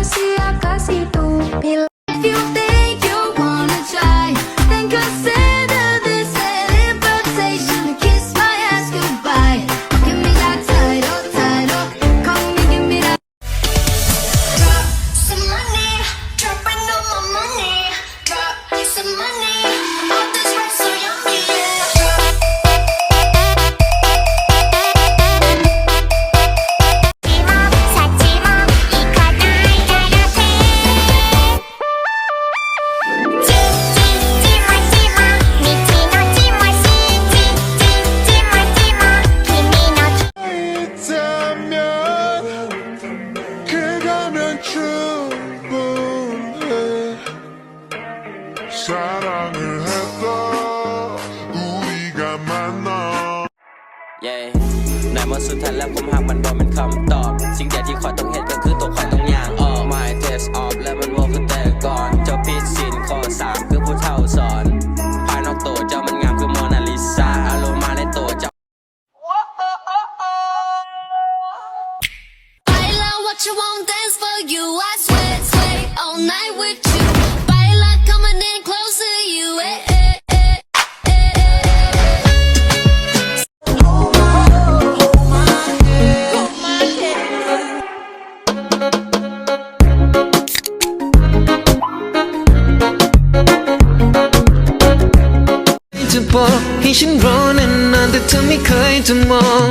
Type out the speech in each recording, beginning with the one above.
siap kasih tuh pil. If you think you wanna try, then consider this an invitation to kiss my ass goodbye. Give me that title, call me, give me that. Drop some money, dropping all my money. Drop some money, all this rap so yummy. 사랑을 했다 우리가 만나 ในเมื่อสุดท้ายแล้วผมหักมันโดนเป็นคำตอบสิ่งเดียวที่คอยต้องเห็นก็คือตัวคอยต้องย่างออก My test off และมันโวคือแต่ก่อนเจ้าพิษสินข้อ3คือผู้เฒ่าสอนภายนอกตัวเจ้ามันงามคือโมนาลิซาอารมณ์มาในตัวเจ้า Baila what you want, dance for you. I sweat all night with you. Baila coming in close to you.จะบอกให้ฉันรอนานๆแต่เธอไม่เคยจะมอง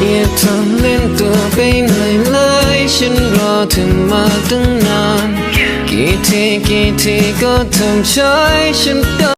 อย่าทำเล่นตัวไปเลยฉันรอเธอมาตั้งนานกี่ทีก็ทำช้อยฉันก็